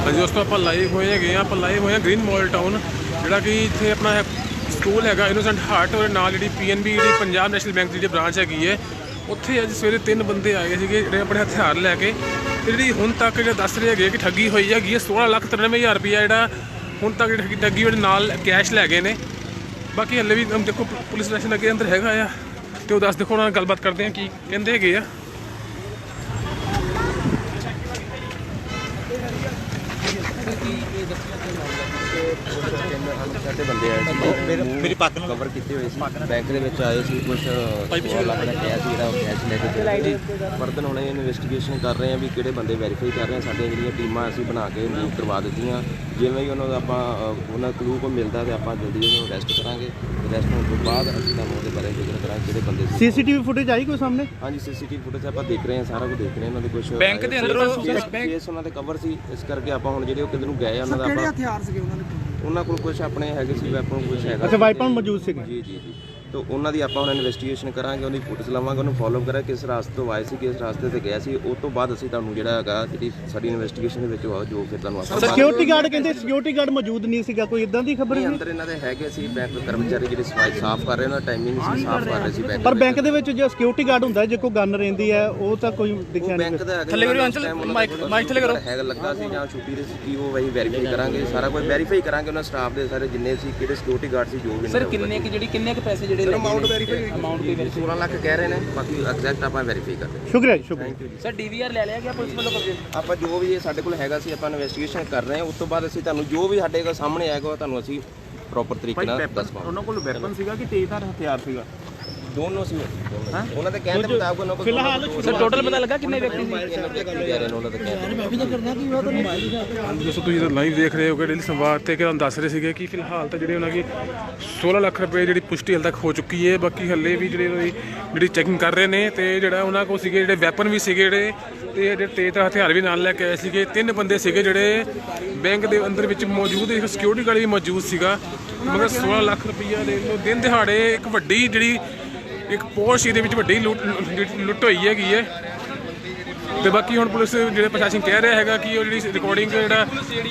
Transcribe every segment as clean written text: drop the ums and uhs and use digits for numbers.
ਹਾਂਜੀ ਦੋਸਤੋ ਆਪਾਂ ਲਾਈਵ ਹੋਏ ਹੈਗੇ ਆ, ਆਪਾਂ ਲਾਈਵ ਹੋਏ ਆ ਗ੍ਰੀਨ ਮਾਲ ਟਾਊਨ, ਜਿਹੜਾ ਕਿ ਇੱਥੇ ਆਪਣਾ ਸਕੂਲ ਹੈਗਾ ਇਨੋਸੈਂਟ ਹਾਰਟ, ਔਰ ਨਾਲ ਜਿਹੜੀ PNB ਜਿਹੜੀ ਪੰਜਾਬ ਨੈਸ਼ਨਲ ਬੈਂਕ ਦੀ ਜਿਹੜੀ ਬ੍ਰਾਂਚ ਹੈਗੀ ਹੈ, ਉੱਥੇ ਅੱਜ ਸਵੇਰੇ 3 ਬੰਦੇ ਆਏ ਸੀਗੇ ਜਿਹੜੇ ਆਪਣੇ ਹਥਿਆਰ ਲੈ ਕੇ, ਤੇ ਜਿਹੜੀ ਹੁਣ ਤੱਕ ਜਿਹੜਾ ਦੱਸ ਰਹੇ ਹੈਗੇ ਕਿ ਠੱਗੀ ਹੋਈ ਹੈਗੀ ਹੈ 16,93,000 ਰੁਪਇਆ ਜਿਹੜਾ ਹੁਣ ਤੱਕ ਜਿਹੜੀ ਠੱਗੀ ਉਹਦੇ ਨਾਲ ਕੈਸ਼ ਲੈ ਗਏ ਨੇ। ਬਾਕੀ ਹਲੇ ਵੀ ਦੇਖੋ ਪੁਲਿਸ ਸਟੇਸ਼ਨ ਅੱਗੇ ਅੰਦਰ ਹੈਗਾ ਆ, ਤੇ ਉਹ ਦੱਸ ਦੇਖੋ ਉਹਨਾਂ ਨਾਲ ਗੱਲਬਾਤ ਕਰਦੇ ਆ ਕੀ ਕਹਿੰਦੇ ਹੈਗੇ ਆ। ਸਾਡੇ ਬੰਦੇ ਆਏ ਸੀ, ਮੇਰੀ ਪੱਗ ਨੂੰ ਕਵਰ ਕੀਤੇ ਹੋਏ ਸੀ, ਬੈਂਕ ਦੇ ਵਿੱਚ ਆਏ ਸੀ, ਕੁਝ ਲੱਖ ਦਾ ਕੈਸ਼ ਜਿਹੜਾ ਉਹ ਕੈਸ਼ ਲੈ ਕੇ ਚਲੇ ਗਏ। ਵਰਤਨ ਹੁਣ ਇਨਵੈਸਟੀਗੇਸ਼ਨ ਕਰ ਰਹੇ ਆ ਵੀ ਕਿਹੜੇ ਬੰਦੇ ਵੈਰੀਫਾਈ ਕਰ ਰਹੇ ਆ। ਸਾਡੀਆਂ ਜਿਹੜੀਆਂ ਟੀਮਾਂ ਅਸੀਂ ਬਣਾ ਕੇ ਮੂਵ ਕਰਵਾ ਦਿੱਤੀਆਂ, ਜਿਵੇਂ ਹੀ ਉਹਨਾਂ ਦਾ ਆਪਾਂ ਉਹਨਾਂ ਕਲੂ ਕੋ ਮਿਲਦਾ ਤੇ ਆਪਾਂ ਜਲਦੀ ਉਹਨੂੰ ਅਰੈਸਟ ਕਰਾਂਗੇ। ਅਰੈਸਟ ਹੋਣ ਤੋਂ ਬਾਅਦ ਅਸੀਂ ਤੁਹਾਨੂੰ ਉਹਦੇ ਬਾਰੇ ਜ਼ਿਕਰ ਕਰਾਂਗੇ ਕਿਹੜੇ ਬੰਦੇ ਸੀ। ਸੀਸੀਟੀਵੀ ਫੁਟੇਜ ਆਈ ਕੋਈ ਸਾਹਮਣੇ? ਹਾਂਜੀ ਸੀਸੀਟੀਵੀ ਫੁਟੇਜ ਆਪਾਂ ਦੇਖ ਰਹੇ ਹਾਂ, ਸਾਰਾ ਕੁਝ ਦੇਖ ਰਹੇ ਹਾਂ। ਉਹਨਾਂ ਦੇ ਕੁਝ ਬੈਂਕ ਦੇ ਅੰਦਰ ਕੇਸ ਉਹਨਾਂ ਦੇ ਕਵਰ ਸੀ, ਇਸ ਕਰਕੇ ਆਪਾਂ ਹੁਣ ਜਿਹੜੇ ਉਹ ਕਿਧਰ ਨੂੰ ਗਏ ਉਹਨਾਂ ਦਾ ਆਪਾਂ ਹਥਿਆਰ ਸੀਗੇ ਉਹਨਾਂ ਕੋਲ ਕੁਝ ਆਪਣੇ ਹੈਗੇ ਸੀ ਵੈਪਨ ਕੁਝ ਹੈਗਾ। ਅੱਛਾ ਵਾਈਪਨ ਮੌਜੂਦ ਸੀਗੇ? ਜੀ ਜੀ ਜੀ। तो ਉਹਨਾਂ ਦੀ ਆਪਾਂ ਹੁਣ ਇਨਵੈਸਟੀਗੇਸ਼ਨ ਕਰਾਂਗੇ, ਉਹਦੀ ਫੁਟੇਜ ਲਵਾਂਗੇ, ਉਹਨੂੰ ਫੋਲੋ ਕਰਾਂਗੇ ਕਿਸ ਰਾਸਤੇ ਤੋਂ ਆਏ ਸੀ, ਕਿਸ ਰਾਸਤੇ ਤੇ ਗਿਆ ਸੀ। ਉਸ ਤੋਂ ਬਾਅਦ ਅਸੀਂ ਤੁਹਾਨੂੰ ਜਿਹੜਾ ਹੈਗਾ ਜਿਹੜੀ ਸਾਡੀ ਇਨਵੈਸਟੀਗੇਸ਼ਨ ਦੇ ਵਿੱਚ ਜੋ ਫਿਰ ਤੁਹਾਨੂੰ ਆਪਾਂ ਸਿਕਿਉਰਿਟੀ ਗਾਰਡ ਕਹਿੰਦੇ ਸਿਕਿਉਰਿਟੀ ਗਾਰਡ ਮੌਜੂਦ ਨਹੀਂ ਸੀਗਾ, ਕੋਈ ਇਦਾਂ ਦੀ ਖਬਰ ਨਹੀਂ? ਅੰਦਰ ਇਹਨਾਂ ਦੇ ਹੈਗੇ ਸੀ ਬੈਂਕ ਦੇ ਕਰਮਚਾਰੀ ਜਿਹੜੇ ਸਫਾਈ ਸਾਫ਼ ਕਰ ਰਹੇ ਉਹਨਾਂ ਦਾ ਟਾਈਮਿੰਗ ਸੀ, ਸਾਫ਼ ਕਰ ਰਹੇ ਸੀ ਬੈਂਕ। ਪਰ ਬੈਂਕ ਦੇ ਵਿੱਚ ਜੋ ਸਿਕਿਉਰਿਟੀ ਗਾਰਡ ਹੁੰਦਾ ਜੇ ਕੋਈ ਗਨ ਰਹਿੰਦੀ ਹੈ ਉਹ ਤਾਂ ਕੋਈ ਦਿਖਿਆ ਨਹੀਂ। ਬੈਂਕ ਦਾ ਥੱਲੇ ਕਰੋ ਅੰਚਲ, ਮਾਈਕ ਥੱਲੇ ਕਰੋ। ਹੈਗਾ ਲੱਗਾ ਸੀ ਜਾਂ ਛੁੱਟੀ ਦੇ ਸੀ, ਉਹ ਵਹੀ ਵੈਰੀਫਾਈ ਕਰਾਂਗੇ, ਸਾਰਾ ਕੁਝ ਵੈਰੀਫਾਈ ਕਰਾਂਗੇ। ਉਹਨਾਂ ਸਟਾਫ ਦੇ ਸਾਰੇ ਜਿੰਨੇ ਸੀ ਕਿਹੜੇ ਸਿਕਿਉਰਿਟੀ ਗਾਰਡ ਸੀ ਜੋ ਵੀ। ਸਰ ਕਿੰਨੇ ਕੁ ਪੈਸੇ ਜਿਹੜੇ ਅਮਾਉਂਟ ਵੈਰੀਫਾਈ ਅਮਾਉਂਟ 16 ਲੱਖ ਕਹਿ ਰਹੇ ਨੇ, ਬਾਕੀ ਐਗਜ਼ੈਕਟ ਆਪਾਂ ਵੈਰੀਫਾਈ ਕਰਦੇ ਹਾਂ। ਸ਼ੁਕਰੀਆ ਸ਼ੁਕਰੀਆ। ਸਰ DVR ਲੈ ਲਿਆ ਗਿਆ ਪੁਲਿਸ ਵੱਲੋਂ ਕਬਜ਼ੇ? ਆਪਾਂ ਜੋ ਵੀ ਸਾਡੇ ਕੋਲ ਹੈਗਾ ਸੀ ਆਪਾਂ ਇਨਵੈਸਟੀਗੇਸ਼ਨ ਕਰ ਰਹੇ ਹਾਂ। ਉਸ ਤੋਂ ਬਾਅਦ ਅਸੀਂ ਤੁਹਾਨੂੰ ਜੋ ਵੀ ਸਾਡੇ ਕੋਲ ਸਾਹਮਣੇ ਆਏਗਾ ਤੁਹਾਨੂੰ ਅਸੀਂ ਪ੍ਰੋਪਰ ਤਰੀਕੇ ਨਾਲ ਦੱਸ ਪਾਵਾਂਗੇ। ਉਹਨਾਂ ਕੋਲ ਵੈਪਨ ਸੀਗਾ ਕਿ ਤੇਜ਼ਧਾਰ ਹਥਿਆਰ ਸੀਗਾ? ਦੋਨੋਂ ਸੀ ਉਹਨਾਂ ਦੇ ਕਹਿਣ ਦੇ ਮੁਤਾਬਕ ਉਹਨਾਂ ਕੋਲ ਫਿਲਹਾਲ ਸਰ ਟੋਟਲ ਪਤਾ ਲੱਗਾ ਕਿੰਨੇ ਵਿਅਕਤੀ ਸੀ? ਉਹਨਾਂ ਦੇ ਕਹਿਣ ਮੈਂ ਵੀ ਤਾਂ ਕਰਨਾ ਕਿ ਉਹ ਤਾਂ ਮੋਬਾਈਲ ਹੀ ਦੋਸਤੋ ਤੁਸੀਂ ਤਾਂ ਲਾਈਵ ਦੇਖ ਰਹੇ ਹੋ ਕਿ ਡੇਲੀ ਸੰਵਾਦ ਤੇ ਕਿ ਤੁਹਾਨੂੰ ਦੱਸ ਰਹੇ ਸੀਗੇ ਕਿ ਫਿਲਹਾਲ ਤਾਂ ਜਿਹੜੇ ਉਹਨਾਂ ਦੀ 16 ਲੱਖ ਰੁਪਏ ਜਿਹੜੀ ਪੁਸ਼ਟੀ ਹਾਲੇ ਤੱਕ ਹੋ ਚੁੱਕੀ ਹੈ। ਬਾਕੀ ਹੱਲੇ ਵੀ ਜਿਹੜੇ ਉਹਨਾਂ ਦੀ ਜਿਹੜੀ ਚੈਕਿੰਗ ਕਰ ਰਹੇ ਨੇ, ਤੇ ਜਿਹੜਾ ਉਹਨਾਂ ਕੋਲ ਸੀਗੇ ਜਿਹੜੇ ਵੈਪਨ ਵੀ ਸੀਗੇ ਜਿਹੜੇ, ਤੇ ਜਿਹੜੇ ਤੇਜ਼ ਹਥਿਆਰ ਵੀ ਨਾਲ ਲੈ ਕੇ ਆਏ ਸੀਗੇ। 3 ਬੰਦੇ ਸੀਗੇ ਜਿਹੜੇ ਬੈਂਕ ਦੇ ਅੰਦਰ ਵਿੱਚ ਮੌਜੂਦ, ਇੱਕ ਸਿਕਿਉਰਿਟੀ ਗਾਰਡ ਵੀ ਮੌਜੂਦ ਸੀਗਾ। ਮਗਰ 16 ਲੱਖ ਰੁਪਈਆ ਦੇ ਲੋ ਦਿਨ ਦਿਹਾੜੇ ਇੱਕ ਵੱਡੀ ਜਿਹੜੀ ਇੱਕ ਪੋਸ਼ ਦੇ ਵਿੱਚ ਵੱਡੀ ਲੁੱਟ ਹੋਈ ਹੈਗੀ ਹੈ। ਤੇ ਬਾਕੀ ਹੁਣ ਪੁਲਿਸ ਜਿਹੜੇ ਪ੍ਰਸ਼ਾਸਨ ਕਹਿ ਰਿਹਾ ਹੈਗਾ ਕਿ ਉਹ ਜਿਹੜੀ ਰਿਕਾਰਡਿੰਗ ਜਿਹੜਾ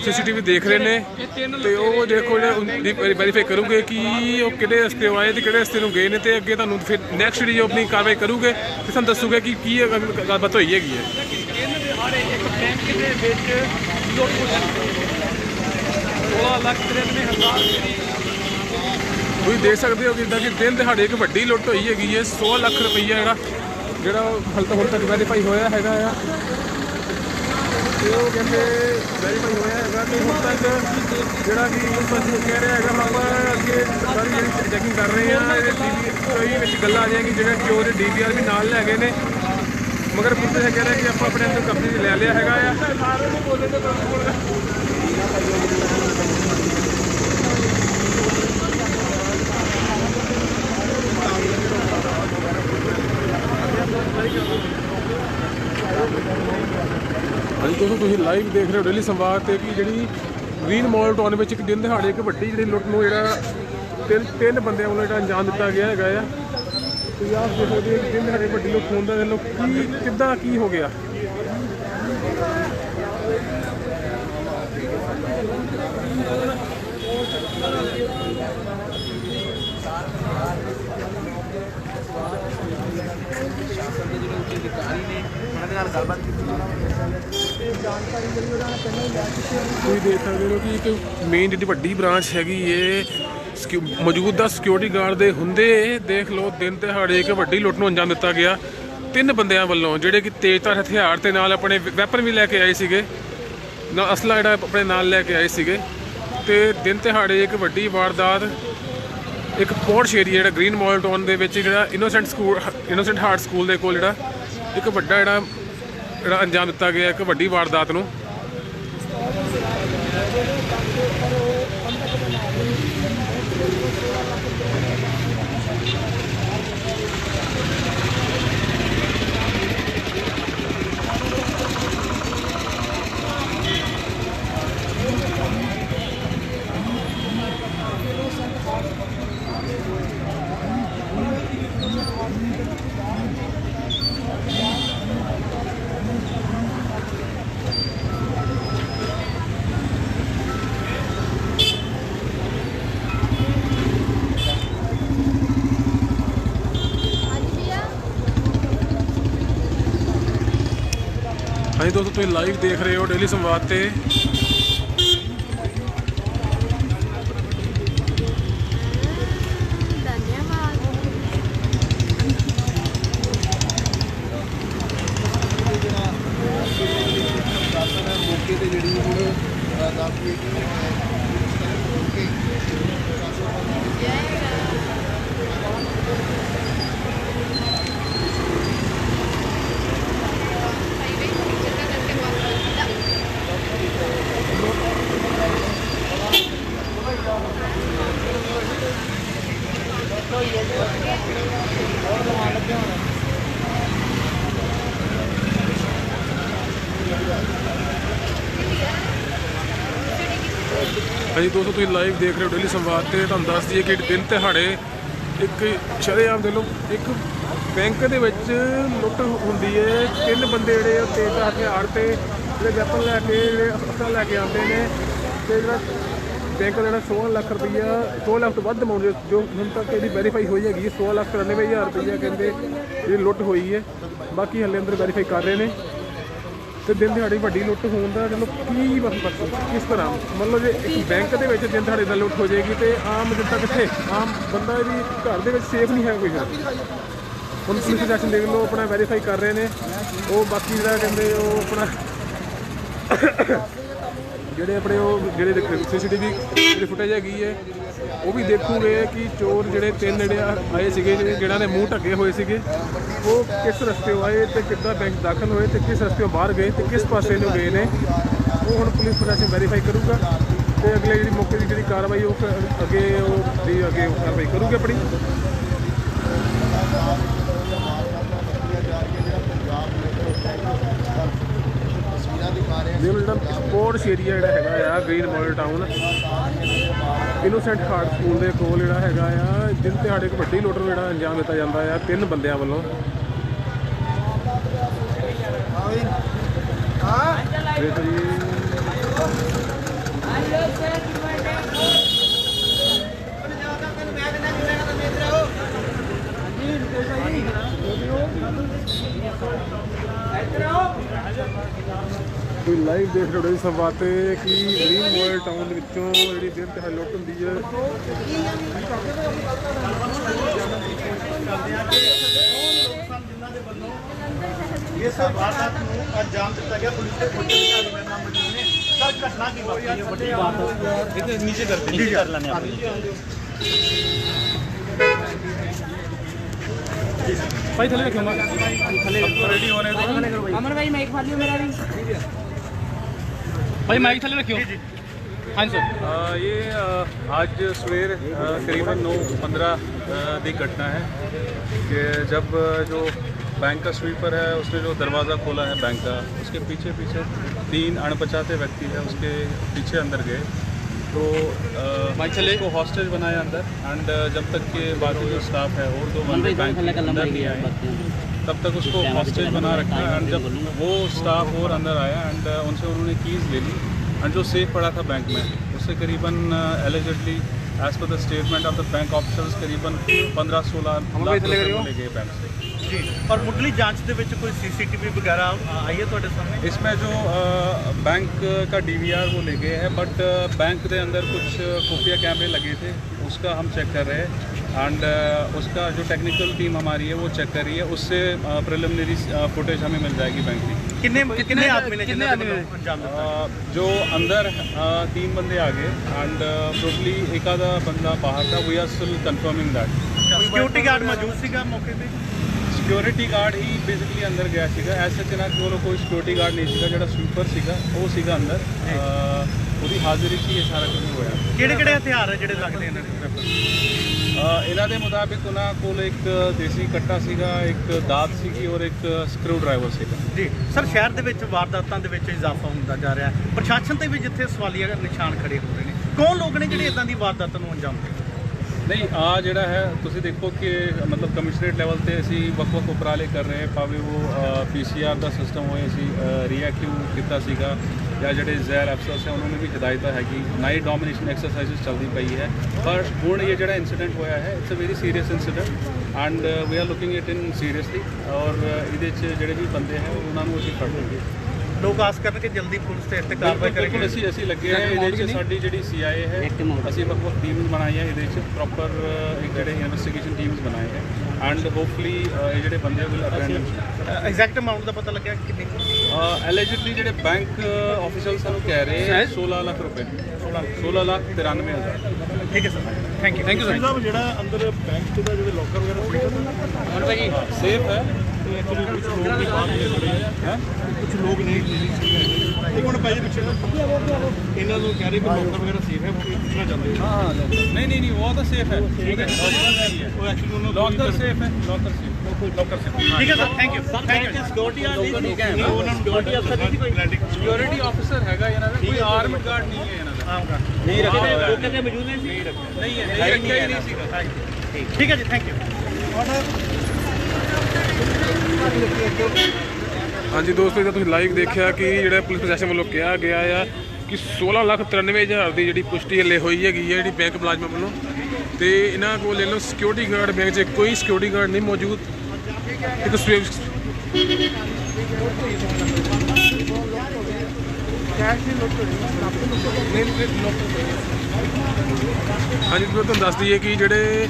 CCTV ਦੇਖ ਰਹੇ ਨੇ, ਤੇ ਉਹ ਦੇਖੋ ਜਿਹੜਾ ਵੈਰੀਫਾਈ ਕਰੂਗੇ ਕਿ ਉਹ ਕਿਹੜੇ ਰਸਤੇ ਆਏ ਤੇ ਕਿਹੜੇ ਰਸਤੇ ਨੂੰ ਗਏ ਨੇ, ਤੇ ਅੱਗੇ ਤੁਹਾਨੂੰ ਫਿਰ ਨੈਕਸਟ ਜਿਹੜੀ ਆਪਣੀ ਕਾਰਵਾਈ ਕਰੂਗੇ ਤੇ ਸਾਨੂੰ ਦੱਸੂਗੇ ਕਿ ਕੀ ਗੱਲਬਾਤ ਹੋਈ ਹੈਗੀ ਹੈ। ਇੱਕ ਬੈਂਕ ਦੇ ਵਿੱਚ 16 ਲੱਖ 93,000 ਤੁਸੀਂ ਦੇਖ ਸਕਦੇ ਹੋ ਕਿ ਜਿੱਦਾਂ ਕਿ ਦਿਨ ਦਿਹਾੜੇ ਇੱਕ ਵੱਡੀ ਲੁੱਟ ਹੋਈ ਹੈਗੀ ਹੈ। 100 ਲੱਖ ਰੁਪਈਆ ਜਿਹੜਾ ਹੁਣ ਤੱਕ ਵੈਰੀਫਾਈ ਹੋਇਆ ਹੈਗਾ ਆ, ਤੇ ਉਹ ਕਹਿੰਦੇ ਵੈਰੀਫਾਈ ਹੋਇਆ ਹੈਗਾ ਕਿ ਹੁਣ ਤੱਕ ਜਿਹੜਾ ਕਿ ਉਸ ਪਾਸੇ ਕਹਿ ਰਿਹਾ ਹੈਗਾ ਆਪਾਂ ਅੱਗੇ ਸਾਰੀ ਜਿਹੜੀ ਚੈਕਿੰਗ ਕਰ ਰਹੇ ਹਾਂ। ਕਈ ਵਿੱਚ ਗੱਲਾਂ ਆ ਜਾਏਗੀ ਜਿਹੜਾ ਕਿ ਉਹਦੇ DVR ਵੀ ਨਾਲ ਲੈ ਗਏ ਨੇ, ਮਗਰ ਪੁਲਿਸ ਇਹ ਕਹਿ ਰਿਹਾ ਕਿ ਆਪਾਂ ਆਪਣੇ ਅੰਦਰ ਕਬਜ਼ੇ ਲੈ ਲਿਆ ਹੈਗਾ ਆ। ਹਾਂਜੀ ਦੋਸਤੋ ਤੁਸੀਂ ਲਾਈਵ ਦੇਖ ਰਹੇ ਹੋ ਡੇਲੀ ਸੰਵਾਦ ਤੇ ਕਿ ਜਿਹੜੀ ਗ੍ਰੀਨ ਮਾਲ ਟਾਊਨ ਵਿੱਚ ਇੱਕ ਦਿਨ ਦਿਹਾੜੇ ਇੱਕ ਵੱਡੀ ਜਿਹੜੀ ਲੁੱਟ ਨੂੰ ਜਿਹੜਾ ਤਿੰਨ ਬੰਦਿਆਂ ਵੱਲੋਂ ਜਿਹੜਾ ਅੰਜਾਮ ਦਿੱਤਾ ਗਿਆ ਹੈਗਾ ਆ। ਤੁਸੀਂ ਆਪ ਦੇਖ ਸਕਦੇ ਹੋ ਦਿਨ ਦਿਹਾੜੇ ਵੱਡੀ ਲੁੱਟ ਹੋਣ ਦਾ ਲੋਕ ਕਿੱਦਾਂ ਕੀ ਹੋ ਗਿਆ। ਤੁਸੀਂ ਦੇਖ ਸਕਦੇ ਹੋ ਕਿ ਇੱਕ ਮੇਨ ਜਿਹੜੀ ਵੱਡੀ ਬ੍ਰਾਂਚ ਹੈਗੀ ਏ, ਮੌਜੂਦਾ ਸਿਕਿਉਰਿਟੀ ਗਾਰਡ ਦੇ ਹੁੰਦੇ ਦੇਖ ਲਓ ਦਿਨ ਦਿਹਾੜੇ ਇੱਕ ਵੱਡੀ ਲੁੱਟ ਨੂੰ ਅੰਜਾਮ ਦਿੱਤਾ ਗਿਆ 3 ਬੰਦਿਆਂ ਵੱਲੋਂ, ਜਿਹੜੇ ਕਿ ਤੇਜ਼ਧਾਰ ਹਥਿਆਰ ਤੇ ਨਾਲ ਆਪਣੇ ਵੈਪਨ ਵੀ ਲੈ ਕੇ ਆਏ ਸੀਗੇ, ਨਾ ਅਸਲਾ ਜਿਹੜਾ ਆਪਣੇ ਨਾਲ ਲੈ ਕੇ ਆਏ ਸੀਗੇ। ਤੇ ਦਿਨ ਦਿਹਾੜੇ ਇੱਕ ਵੱਡੀ ਵਾਰਦਾਤ ਇੱਕ ਪੌਸ਼ ਏਰੀਆ ਜਿਹੜਾ ਗ੍ਰੀਨ ਮਾਲ ਟਾਊਨ ਦੇ ਵਿੱਚ ਜਿਹੜਾ ਇਨੋਸੈਂਟ ਹਾਰਟ ਸਕੂਲ ਦੇ ਕੋਲ ਜਿਹੜਾ ਇੱਕ ਵੱਡਾ ਜਿਹੜਾ ਅੰਜਾਮ ਦਿੱਤਾ ਗਿਆ ਇੱਕ ਵੱਡੀ ਵਾਰਦਾਤ ਨੂੰ। ਹਾਂਜੀ ਦੋਸਤੋ, ਤੁਸੀਂ ਲਾਈਵ ਦੇਖ ਰਹੇ ਹੋ ਡੇਲੀ ਸੰਵਾਦ ਤੇ। ਹਾਂਜੀ ਦੋਸਤੋ, ਤੁਸੀਂ ਲਾਈਵ ਦੇਖ ਰਹੇ ਹੋ ਡੇਲੀ ਸੰਵਾਦ ਤੇ। ਤੁਹਾਨੂੰ ਦੱਸ ਦਈਏ ਕਿ ਦਿਨ ਦਿਹਾੜੇ ਇੱਕ ਸ਼ਰੇਆਮ ਦੇ ਲੋ ਇੱਕ ਬੈਂਕ ਦੇ ਵਿੱਚ ਲੁੱਟ ਹੁੰਦੀ ਹੈ। 3 ਬੰਦੇ ਜਿਹੜੇ ਤੇਜ਼ ਹਥਿਆਰ ਤੇ ਜਿਹੜੇ ਵੈਪਨ ਲੈ ਕੇ ਜਿਹੜੇ ਅਸਤਰ ਲੈ ਕੇ ਆਉਂਦੇ ਨੇ ਤੇ ਜਿਹੜਾ ਬੈਂਕ ਦਾ ਜਿਹੜਾ 16 ਲੱਖ ਰੁਪਈਆ 16 ਲੱਖ ਤੋਂ ਵੱਧ ਅਮਾਊਂਟ ਜੋ ਹੁਣ ਤੱਕ ਇਹਦੀ ਵੈਰੀਫਾਈ ਹੋਈ ਹੈਗੀ 16,94,000 ਰੁਪਈਆ ਕਹਿੰਦੇ ਜਿਹੜੀ ਲੁੱਟ ਹੋਈ ਹੈ। ਬਾਕੀ ਹਲੇ ਅੰਦਰ ਵੈਰੀਫਾਈ ਕਰ ਰਹੇ ਨੇ। ਤੇ ਦਿਨ ਦਿਹਾੜੀ ਵੱਡੀ ਲੁੱਟ ਹੋਣ ਦਾ ਚਲੋ ਕੀ ਕਿਸ ਤਰ੍ਹਾਂ ਮਤਲਬ ਜੇ ਇੱਕ ਬੈਂਕ ਦੇ ਵਿੱਚ ਦਿਨ ਦਿਹਾੜੀ ਨਾਲ ਲੁੱਟ ਹੋ ਜਾਏਗੀ ਤੇ ਆਮ ਜਨਤਾ ਕਿੱਥੇ, ਆਮ ਬੰਦਾ ਵੀ ਘਰ ਦੇ ਵਿੱਚ ਸੇਫ ਨਹੀਂ ਹੈ ਕੋਈ। ਹੁਣ ਪੁਲਿਸ ਪ੍ਰਸ਼ਾਸਨ ਦੇਖ ਲਓ ਆਪਣਾ ਵੈਰੀਫਾਈ ਕਰ ਰਹੇ ਨੇ। ਉਹ ਬਾਕੀ ਜਿਹੜਾ ਕਹਿੰਦੇ ਉਹ ਆਪਣਾ ਜਿਹੜੇ ਆਪਣੇ ਉਹ ਜਿਹੜੇ CCTV ਜਿਹੜੀ ਫੁਟੇਜ ਹੈਗੀ ਹੈ ਉਹ ਵੀ ਦੇਖੂਗੇ ਕਿ ਚੋਰ ਜਿਹੜੇ 3 ਜਿਹੜੇ ਆਏ ਸੀਗੇ ਜਿਹਨਾਂ ਨੇ ਮੂੰਹ ਢੱਕੇ ਹੋਏ ਸੀਗੇ ਉਹ ਕਿਸ ਰਸਤੇ ਆਏ ਤੇ ਕਿੱਦਾਂ ਬੈਂਕ ਦਾਖਲ ਹੋਏ ਤੇ ਕਿਸ ਰਸਤੇ ਬਾਹਰ ਗਏ ਤੇ ਕਿਸ ਪਾਸੇ ਨੂੰ ਗਏ ਨੇ। ਉਹ ਹੁਣ ਪੁਲਿਸ ਪ੍ਰਸ਼ਾਸਨ ਵੈਰੀਫਾਈ ਕਰੂਗਾ ਤੇ ਅਗਲੇ ਜਿਹੜੀ ਮੌਕੇ ਦੀ ਜਿਹੜੀ ਕਾਰਵਾਈ ਉਹ ਅੱਗੇ ਕਾਰਵਾਈ ਕਰੂਗੇ ਆਪਣੀ। ਜਿਹੜਾ ਸਪੋਰਟਸ ਏਰੀਆ ਜਿਹੜਾ ਹੈਗਾ ਆ green model town innocent heart school ਦੇ ਕੋਲ ਜਿਹੜਾ ਹੈਗਾ ਆ ਦਿਨ ਦਿਹਾੜੇ ਇੱਕ ਵੱਡੀ ਲੁੱਟ ਨੂੰ ਜਿਹੜਾ ਅੰਜਾਮ ਦਿੱਤਾ ਜਾਂਦਾ ਆ 3 ਬੰਦਿਆਂ ਵੱਲੋਂ। ਦੇਖੋ ਜੀ ਕੋਈ ਲਾਈਵ ਦੇਖ ਰਹੇ ਹੋ ਸੰਵਾਦ ਤੇ ਕਿ ਗ੍ਰੀਨ ਮਾਡਲ ਟਾਊਨ ਦੇ ਵਿੱਚੋਂ ਜਿਹੜੀ ਦਿਨ ਦਿਹਾੜੇ ਲੁੱਟ ਹੁੰਦੀ ਹੈ। ਇਸ ਵਾਰਦਾਤ ਨੂੰ ਅੰਜਾਮ ਦਿੱਤਾ ਗਿਆ ਪੁਲਿਸ ਦੇ ਪੁਲਿਸ ਅਧਿਕਾਰੀ ਦਾ ਨਾਮ ਬਣੇ ਨੇ। ਸਰ ਘਟਨਾ ਕੀ ਵਾਪਰੀ ਹੈ? ਵੱਡੀ ਵਾਰਦਾਤ ਇਹਦੇ ਨੀਚੇ ਕਰ ਲੈਣੇ ਆਪਣੀ ਭਾਈ ਥੱਲੇ ਰੱਖੋ ਥੱਲੇ ਰੈਡੀ ਹੋਣੇ ਤੋਂ अमर भाई माइक फाड़ लियो मेरा भी भाई माइक थले रखियो। हाँ सर, ये आज सवेर करीबन 9:15 की घटना है कि जब जो बैंक का स्वीपर है उसने जो दरवाज़ा खोला है बैंक का, उसके पीछे 3 अणपछाते व्यक्ति है उसके पीछे अंदर गए तो को हॉस्टेज बनाया अंदर। एंड जब तक के बाकी जो स्टाफ है और 2 बंदे बैंक के अंदर नहीं आए तब तक उसको हॉस्टेज बना रखा। एंड जब वो स्टाफ और अंदर आया एंड उनसे उन्होंने कीज़ ले ली एंड जो सेफ पड़ा था बैंक में उससे करीबन allegedly as per the statement of the bank officers करीबन 15-16 लाख ले गए बैंक से जी। और मुढ़ली जांच ਦੇ ਵਿੱਚ कोई CCTV वगैरह आई है ਤੁਹਾਡੇ सामने? इसमें जो बैंक का DVR वो ले गए हैं बट बैंक के अंदर कुछ खुफिया कैमरे लगे थे उसका हम चेक कर रहे हैं एंड उसका जो टेक्निकल टीम हमारी है वो चेक कर रही है। उससे प्रिलिमिनरी फुटेज हमें मिल जाएगी बैंक की। कितने आदमी ने अंजाम दिया? जो अंदर 3 बंदे आ गए एंड टोटली एक आधा बंदा बाहर था। We are still confirming that. Security guard मौजूद ਸੀਗਾ ਮੌਕੇ ਤੇ? ਸਿਕਿਉਰਿਟੀ ਗਾਰਡ ਹੀ ਬੇਸਿਕਲੀ ਅੰਦਰ ਗਿਆ ਸੀਗਾ। ਐਸੇ ਚਨਾ ਕੋਲ ਕੋਈ ਸਿਕਿਉਰਿਟੀ ਗਾਰਡ ਨਹੀਂ ਸੀਗਾ। ਜਿਹੜਾ ਸਵੀਪਰ ਸੀਗਾ ਉਹ ਸੀਗਾ ਅੰਦਰ। ਉਹਦੀ ਹਾਜ਼ਰੀ 'ਚ ਇਹ ਸਾਰਾ ਕੁਝ ਹੋਇਆ। ਕਿਹੜੇ ਹਥਿਆਰ ਹੈ ਜਿਹੜੇ ਲੱਗਦੇ ਇਹਨਾਂ ਦੇ? ਇਹਨਾਂ ਦੇ ਮੁਤਾਬਿਕ ਉਹਨਾਂ ਕੋਲ ਇੱਕ ਦੇਸੀ ਕੱਟਾ ਸੀਗਾ, ਇੱਕ ਦਾਤ ਸੀਗੀ ਔਰ ਇੱਕ ਸਕਰੂ ਡਰਾਈਵਰ ਸੀਗਾ। ਜੀ ਸਰ, ਸ਼ਹਿਰ ਦੇ ਵਿੱਚ ਵਾਰਦਾਤਾਂ ਦੇ ਵਿੱਚ ਇਜ਼ਾਫਾ ਹੁੰਦਾ ਜਾ ਰਿਹਾ ਹੈ। ਪ੍ਰਸ਼ਾਸਨ ਤੇ ਵੀ ਜਿੱਥੇ ਸਵਾਲੀਆ ਨਿਸ਼ਾਨ ਖੜੇ ਹੋ ਰਹੇ ਨੇ, ਕੌਣ ਲੋਕ ਨੇ ਜਿਹੜੇ ਇਦਾਂ ਦੀ ਵਾਰਦਾਤਾਂ ਨੂੰ ਅੰਜਾਮ ਦਿੰਦੇ? ਨਹੀਂ ਆ ਜਿਹੜਾ ਹੈ ਤੁਸੀਂ ਦੇਖੋ ਕਿ ਮਤਲਬ ਕਮਿਸ਼ਨਰੇਟ ਲੈਵਲ ਤੇ ਅਸੀਂ ਵੱਖ-ਵੱਖ ਉਪਰਾਲੇ ਕਰ ਰਹੇ ਹਾਂ, ਭਾਵੇਂ ਉਹ PCR ਦਾ ਸਿਸਟਮ ਹੋਏ, ਅਸੀਂ ਰੀਐਕਟਿਵ ਕੀਤਾ ਸੀਗਾ ਜਾਂ ਜਿਹੜੇ ਜ਼ੈਰ ਅਫਸਰਸ ਹੈ ਉਹਨਾਂ ਨੂੰ ਵੀ ਹਦਾਇਤਾਂ ਹੈਗੀ। ਨਾਈਟ ਡੋਮੀਨੇਸ਼ਨ ਐਕਸਰਸਾਈਜ਼ਸ ਚੱਲਦੀ ਪਈ ਹੈ। ਪਰ ਹੁਣ ਇਹ ਜਿਹੜਾ ਇਨਸੀਡੈਂਟ ਹੋਇਆ ਹੈ it's a very serious incident and we are looking it in seriously ਔਰ ਇਹਦੇ 'ਚ ਜਿਹੜੇ ਵੀ ਬੰਦੇ ਹੈ ਉਹਨਾਂ ਨੂੰ ਅਸੀਂ ਫੜ ਲਾਂਗੇ। ਲੋਕ ਆਸ ਕਰਨ ਕਿ ਜਲਦੀ ਪੁਲਿਸ ਤੇ ਇੱਥੇ ਕਾਰਵਾਈ ਬਿਲਕੁਲ ਕਰੇਗੀ। ਅਸੀਂ ਲੱਗੇ ਹਾਂ ਇਹਦੇ ਵਿੱਚ। ਸਾਡੀ ਜਿਹੜੀ CIA ਹੈ ਅਸੀਂ ਵੱਖ-ਵੱਖ ਟੀਮਸ ਬਣਾਈ ਹੈ ਇਹਦੇ ਵਿੱਚ ਪ੍ਰੋਪਰ ਜਿਹੜੇ ਇਨਵੈਸਟੀਗੇਸ਼ਨ ਟੀਮਸ ਬਣਾਏ ਹੈ ਐਂਡ ਹੋਪਫੁਲੀ ਇਹ ਜਿਹੜੇ ਬੰਦੇ ਵਿਲ ਅਪਰੈਂਡ ਐਗਜ਼ੈਕਟ ਅਮਾਉਂਟ ਦਾ ਪਤਾ ਲੱਗਿਆ ਕਿੰਨੀ ਐਲੀਜਿਡਲੀ ਜਿਹੜੇ ਬੈਂਕ ਆਫੀਸਰ ਸਾਨੂੰ ਕਹਿ ਰਹੇ ਹੈ 16 ਲੱਖ ਰੁਪਏ 16,93,000। ਠੀਕ ਹੈ ਸਰ, ਥੈਂਕ ਯੂ ਸਾਹਿਬ। ਜਿਹੜਾ ਅੰਦਰ ਬੈਂਕ ਦਾ ਜਿਹੜੇ ਲੋਕਰ ਵਗੈਰਾ ਸੇਫ ਹੈ ਕੁਝ ਲੋਕ ਵੀ ਬਾਹਰ ਨਿਕਲ ਰਹੇ ਹੈ, ਕੁਝ ਲੋਕ ਨਹੀਂ ਇੱਕ ਮਿੰਟ ਭਾਈ ਪਿੱਛੇ ਇਹਨਾਂ ਨੂੰ ਕਹਿ ਰਹੇ ਕਿ ਲੋਕਰ ਵਗੈਰਾ ਸੇਫ ਹੈ, ਕਿਸ ਤਰ੍ਹਾਂ ਜਾਂਦੇ ਨਹੀਂ ਉਹ ਤਾਂ ਸੇਫ ਹੈ। ਠੀਕ ਹੈ ਉਹ ਐਕਚੁਅਲੀ ਉਹਨਾਂ ਲੌਕਰ ਸੇਫ ਹੈ ਲੌਕਰ ਸੇਫ ਠੀਕ ਹੈ ਸਰ, ਥੈਂਕ ਯੂ ਸਿਕਿਉਰਿਟੀ ਆ ਨਹੀਂ ਉਹਨਾਂ ਨੂੰ ਸਿਕਿਉਰਿਟੀ ਅਫਸਰ ਨਹੀਂ ਕੋਈ ਸਿਕਿਉਰਿਟੀ ਆਫੀਸਰ ਹੈਗਾ ਇਹਨਾਂ ਦਾ, ਕੋਈ ਆਰਮਡ ਗਾਰਡ ਨਹੀਂ ਹੈ ਇਹਨਾਂ ਦਾ। ਨਹੀਂ ਰੱਖੇ ਉਹ ਕਹਿੰਦੇ ਮੌਜੂਦ ਨਹੀਂ ਸੀ ਨਹੀਂ ਰੱਖਿਆ ਹੀ ਨਹੀਂ ਸੀਗਾ। ਠੀਕ ਹੈ ਜੀ, ਥੈਂਕ ਯੂ। ਹਾਂਜੀ ਦੋਸਤੋ, ਜਦੋਂ ਤੁਸੀਂ ਲਾਈਵ ਦੇਖਿਆ ਕਿ ਜਿਹੜਾ ਪੁਲਿਸ ਪ੍ਰਸ਼ਾਸਨ ਵੱਲੋਂ ਕਿਹਾ ਗਿਆ ਆ ਕਿ 16,93,000 ਦੀ ਜਿਹੜੀ ਪੁਸ਼ਟੀ ਹਲੇ ਹੋਈ ਹੈਗੀ ਹੈ ਜਿਹੜੀ ਬੈਂਕ ਮੁਲਾਜ਼ਮਾਂ ਵੱਲੋਂ, ਤੇ ਇਹਨਾਂ ਕੋਲ ਲੈ ਲਓ ਸਿਕਿਉਰਿਟੀ ਗਾਰਡ, ਬੈਂਕ 'ਚ ਕੋਈ ਸਿਕਿਉਰਿਟੀ ਗਾਰਡ ਨਹੀਂ ਮੌਜੂਦ। ਇੱਕ ਸਵਿਫਟ ਹਾਂਜੀ ਤੁਹਾਨੂੰ ਦੱਸ ਦਈਏ ਕਿ ਜਿਹੜੇ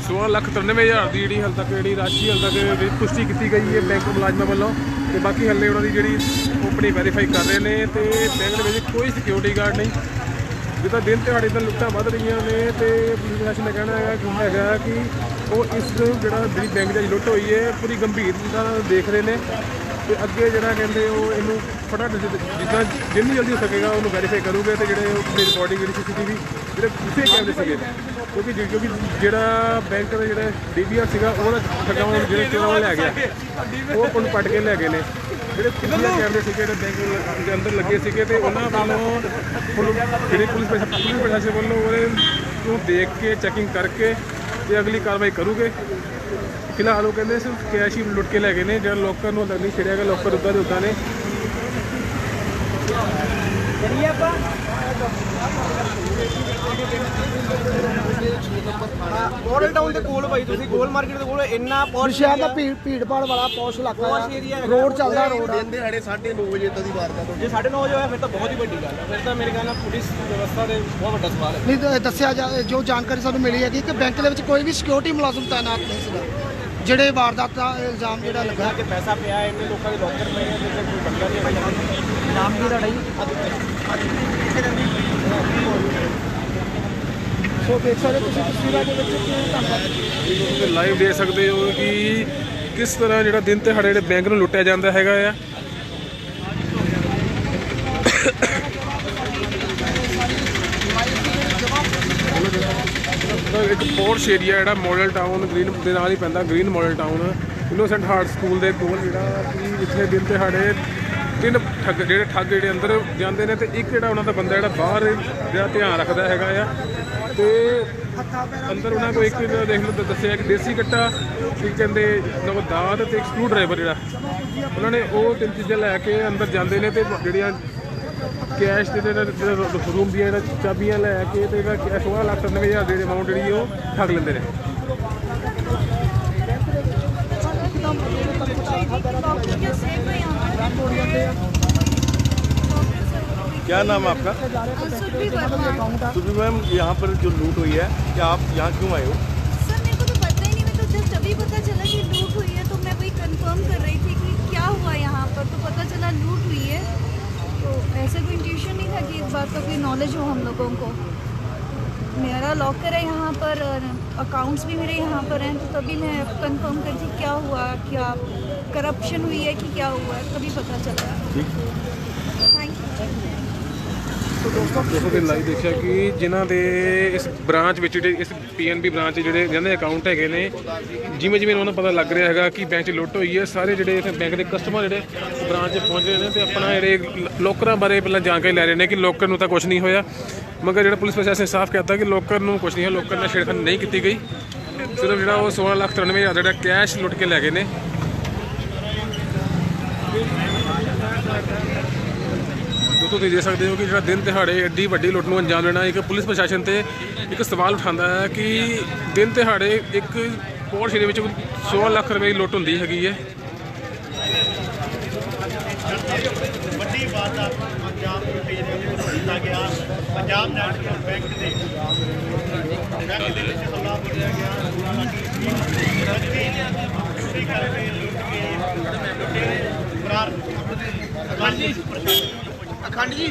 16,93,000 ਦੀ ਜਿਹੜੀ ਹਾਲੇ ਤੱਕ ਜਿਹੜੀ ਰਾਸ਼ੀ ਹਾਲੇ ਤੱਕ ਜਿਹੜੀ ਪੁਸ਼ਟੀ ਕੀਤੀ ਗਈ ਹੈ ਬੈਂਕ ਮੁਲਾਜ਼ਮਾਂ ਵੱਲੋਂ, ਤੇ ਬਾਕੀ ਹਾਲੇ ਉਹਨਾਂ ਦੀ ਜਿਹੜੀ ਓਪਨੀ ਵੈਰੀਫਾਈ ਕਰ ਰਹੇ ਨੇ। ਤੇ ਬੈਂਕ ਦੇ ਵਿੱਚ ਕੋਈ ਸਿਕਿਉਰਿਟੀ ਗਾਰਡ ਨਹੀਂ। ਜਿੱਦਾਂ ਦਿਨ ਦਿਹਾੜੇ ਤਾਂ ਲੁੱਟਾਂ ਵੱਧ ਰਹੀਆਂ ਨੇ ਤੇ ਪੁਲਿਸ ਪ੍ਰਸ਼ਾਸਨ ਦਾ ਕਹਿਣਾ ਹੈਗਾ ਕਿ ਉਹ ਇਸ ਜਿਹੜੀ ਬੈਂਕ ਦੀ ਲੁੱਟ ਹੋਈ ਹੈ ਪੂਰੀ ਗੰਭੀਰਤਾ ਨਾਲ ਦੇਖ ਰਹੇ ਨੇ, ਤੇ ਅੱਗੇ ਜਿਹੜਾ ਕਹਿੰਦੇ ਉਹ ਇਹਨੂੰ ਫਟਾਫਟ ਜਿੱਦਾਂ ਜਿੰਨੀ ਜਲਦੀ ਹੋ ਸਕੇਗਾ ਉਹਨੂੰ ਵੈਰੀਫਾਈ ਕਰੂਗੇ। ਤੇ ਜਿਹੜੇ ਉਹਦੀ ਰਿਕਾਰਡਿੰਗ ਜਿਹੜੀ CCTV ਜਿਹੜੇ ਦੂਸਰੇ ਕੈਮਰੇ ਸੀਗੇ, ਕਿਉਂਕਿ ਜਿਹੜਾ ਬੈਂਕ ਦਾ ਜਿਹੜਾ DVR ਸੀਗਾ ਉਹਦਾ ਠੱਗਾਂ ਜਿਹੜੇ ਚੋਰਾਂ ਲੈ ਗਿਆ ਉਹ ਉਹਨੂੰ ਪੱਟ ਕੇ ਲੈ ਗਏ ਨੇ। ਜਿਹੜੇ ਪਿਛਲੇ ਕੈਮਰੇ ਸੀਗੇ ਜਿਹੜੇ ਬੈਂਕ ਦੇ ਅੰਦਰ ਲੱਗੇ ਸੀਗੇ ਤੇ ਉਹਨਾਂ ਵੱਲੋਂ ਜਿਹੜੀ ਪੁਲਿਸ ਪ੍ਰਸ਼ਾਸਨ ਵੱਲੋਂ ਉਹਦੇ ਨੂੰ ਦੇਖ ਕੇ ਚੈਕਿੰਗ ਕਰਕੇ ਤੇ ਅਗਲੀ ਕਾਰਵਾਈ ਕਰੂਗੇ। ਫਿਲਹਾਲ ਉਹ ਕਹਿੰਦੇ ਸਿਰਫ ਕੈਸ਼ ਹੀ ਲੁੱਟ ਕੇ ਲੈ ਗਏ ਨੇ, ਜਿਹੜਾ ਲੋਕਰ ਨੂੰ ਨਹੀਂ ਛੇੜਿਆ ਗਿਆ, ਲੋਕਰ ਉੱਦਾਂ ਦੇ ਉੱਦਾਂ ਨੇ। ਮਾਡਲ ਟਾਊਨ ਦੇ ਕੋਲ ਭਾਈ ਤੁਸੀਂ ਗੋਲ ਮਾਰਕੀਟ ਦੇ ਕੋਲ ਇੰਨਾ ਪੌਸ਼ ਸ਼ਹਿਰ ਦਾ ਭੀੜ ਭਾੜ ਵਾਲਾ ਪੌਸ਼ ਇਲਾਕਾ ਹੈ, ਰੋਡ ਚੱਲਦਾ ਰੋਡ ਆ। ਦਿਨ ਦਿਹਾੜੇ 9:30 ਵਜੇ ਤੱਕ ਦੀ ਵਾਰਦਾਤ ਹੋ ਜੇ 9:30 ਵਜੇ ਹੋਇਆ ਫਿਰ ਤਾਂ ਬਹੁਤ ਹੀ ਵੱਡੀ ਗੱਲ ਹੈ। ਫਿਰ ਤਾਂ ਮੇਰੇ ਖਿਆਲ ਨਾਲ ਪੁਲਿਸ ਵਿਵਸਥਾ ਦੇ ਬਹੁਤ ਵੱਡਾ ਸਵਾਲ ਹੈ। ਨਹੀਂ ਤਾਂ ਦੱਸਿਆ ਜੋ ਜਾਣਕਾਰੀ ਸਾਨੂੰ ਮਿਲੀ ਹੈ ਕਿ ਬੈਂਕ ਦੇ ਵਿੱਚ ਕੋਈ ਵੀ ਸਿਕਿਉਰਿਟੀ ਮੁਲਾਜ਼ਮ ਤਾਇਨਾਤ ਨਹੀਂ ਸੀਗਾ। ਜਿਹੜੇ ਵਾਰਦਾਤ ਦਾ ਇਲਜ਼ਾਮ ਜਿਹੜਾ ਲੱਗਾ ਕਿ ਪੈਸਾ ਪਿਆ ਹੈ ਇੰਨੇ ਲੋਕਾਂ ਦੇ ਲੋਕਰ ਪਏ ਹੈ ਤੇ ਕੋਈ ਬੰਦਾ ਨਹੀਂ ਆਇਆ। ਨਾਮ ਕੀ ਤੁਹਾਡਾ ਸੋ ਦੇਖ ਸਕਦੇ ਤੁਸੀਂ ਤਸਵੀਰਾਂ ਦੇ ਵਿੱਚ ਧੰਨਵਾਦ। ਲਾਈਵ ਦੇਖ ਸਕਦੇ ਹੋ ਕਿ ਕਿਸ ਤਰ੍ਹਾਂ ਜਿਹੜਾ ਦਿਨ ਦਿਹਾੜੇ ਜਿਹੜੇ ਬੈਂਕ ਨੂੰ ਲੁੱਟਿਆ ਜਾਂਦਾ ਹੈਗਾ ਆ। ਇੱਕ ਪੋਰਸ਼ ਏਰੀਆ ਜਿਹੜਾ ਮਾਡਲ ਟਾਊਨ ਗ੍ਰੀਨ ਦੇ ਨਾਲ ਹੀ ਪੈਂਦਾ, green model town innocent heart school ਦੇ ਕੋਲ, ਜਿਹੜਾ ਕਿ ਜਿੱਥੇ ਦਿਨ ਦਿਹਾੜੇ ਤਿੰਨ ਠੱਗ ਜਿਹੜੇ ਅੰਦਰ ਜਾਂਦੇ ਨੇ ਤੇ ਇੱਕ ਜਿਹੜਾ ਉਹਨਾਂ ਦਾ ਬੰਦਾ ਜਿਹੜਾ ਬਾਹਰ ਜਿਹੜਾ ਧਿਆਨ ਰੱਖਦਾ ਹੈਗਾ ਆ। ਤੇ ਅੰਦਰ ਉਹਨਾਂ ਕੋਲ ਇੱਕ ਦੇਖ ਲਓ ਦੱਸਿਆ ਕਿ ਦੇਸੀ ਕੱਟਾ, ਇੱਕ ਕਹਿੰਦੇ ਦਾਤ ਤੇ ਇੱਕ ਸਕਰੂ ਡਰਾਈਵਰ ਜਿਹੜਾ ਉਹਨਾਂ ਨੇ ਉਹ ਤਿੰਨ ਚੀਜ਼ਾਂ ਲੈ ਕੇ ਅੰਦਰ ਜਾਂਦੇ ਨੇ ਤੇ ਜਿਹੜੀਆਂ ਕੈਸ਼ ਦੇ ਰੂਮ ਦੀਆਂ ਚਾਬੀਆਂ ਲੈ ਕੇ ਤੇ 16,93,000 ਦੀ ਅਮਾਊਂਟ ਜਿਹੜੀ ਉਹ ਠੱਗ ਲੈਂਦੇ ਨੇ। क्या नाम है आपका? सुबह मैम, यहाँ पर जो लूट हुई है, क्या आप यहाँ क्यों आए हो? सर मेरे को तो पता ही नहीं, मैं तो जस्ट अभी पता चला कि लूट हुई है तो मैं वही कंफर्म कर रही थी कि क्या हुआ यहाँ पर, तो पता चला लूट हुई है। तो ऐसे कोई इंट्यूशन नहीं था कि इस बात का कोई नॉलेज हो हम लोगों को। मेरा लॉकर है यहाँ पर, अकाउंट्स भी मेरे यहाँ पर हैं, तो तभी मैं कंफर्म कर थी क्या हुआ, क्या करप्शन हुई है कि क्या हुआ है, तभी पता चला। Thank you. ਦੋਸਤੋ ਤੁਸੀਂ ਲਾਈਵ ਦੇਖਿਆ ਕਿ ਜਿਨ੍ਹਾਂ ਦੇ ਇਸ ਬ੍ਰਾਂਚ ਵਿੱਚ ਜਿਹੜੇ ਇਸ PNB ਬ੍ਰਾਂਚ ਜਿਹੜੇ ਜਿਹਨਾਂ ਦੇ ਅਕਾਊਂਟ ਹੈਗੇ ਨੇ, ਜਿਵੇਂ ਉਹਨਾਂ ਨੂੰ ਪਤਾ ਲੱਗ ਰਿਹਾ ਹੈਗਾ ਕਿ ਬੈਂਕ 'ਚ ਲੁੱਟ ਹੋਈ ਹੈ, ਸਾਰੇ ਜਿਹੜੇ ਇਸ ਬੈਂਕ ਦੇ ਕਸਟਮਰ ਜਿਹੜੇ ਬ੍ਰਾਂਚ 'ਚ ਪਹੁੰਚ ਰਹੇ ਨੇ ਤੇ ਆਪਣਾ ਜਿਹੜੇ ਲੋਕਰਾਂ ਬਾਰੇ ਪਹਿਲਾਂ ਜਾਣਕਾਰੀ ਲੈ ਰਹੇ ਨੇ ਕਿ ਲੋਕਰ ਨੂੰ ਤਾਂ ਕੁਝ ਨਹੀਂ ਹੋਇਆ। ਮਗਰ ਜਿਹੜਾ ਪੁਲਿਸ ਪ੍ਰਸ਼ਾਸਨ ਨੇ ਸਾਫ਼ ਕਹਿਤਾ ਕਿ ਲੋਕਰ ਨੂੰ ਕੁਝ ਨਹੀਂ ਹੋਇਆ, ਲੋਕਰ ਨਾਲ ਛੇੜਖਾਨੀ ਨਹੀਂ ਕੀਤੀ ਗਈ। ਸਿਰਫ ਜਿਹੜਾ ਉਹ 16,93,000 ਜਿਹੜਾ ਕੈਸ਼ ਲੁੱਟ ਕੇ ਲੈ ਗਏ ਨੇ। ਤੁਸੀਂ ਦੇਖ ਸਕਦੇ ਹੋ ਕਿ ਜਿਹੜਾ ਦਿਨ ਦਿਹਾੜੇ ਐਡੀ ਵੱਡੀ ਲੁੱਟ ਨੂੰ ਅੰਜਾਮ ਦੇਣਾ ਇੱਕ ਪੁਲਿਸ ਪ੍ਰਸ਼ਾਸਨ ਤੇ ਇੱਕ ਸਵਾਲ ਉਠਾਉਂਦਾ ਹੈ ਕਿ ਦਿਨ ਦਿਹਾੜੇ ਇੱਕ ਪੌਸ਼ ਏਰੀਏ ਵਿੱਚ 16 ਲੱਖ ਰੁਪਏ ਦੀ ਲੁੱਟ ਹੁੰਦੀ ਹੈਗੀ ਹੈ। ਵਾਰਦਾਤ ਨੂੰ ਅੰਜਾਮ ਦਿੱਤਾ ਗਿਆ। ਪੰਜਾਬ ਨੈਸ਼ਨਲ ਬੈਂਕ ਦੇ ਵਿੱਚ ਹਮਲਾ ਬੋਲਿਆ ਗਿਆ। ਚੋਰੀ ਕਰਕੇ ਲੁੱਟ ਕੇ ਫਰਾਰ ਅਖੰਡ ਜੀ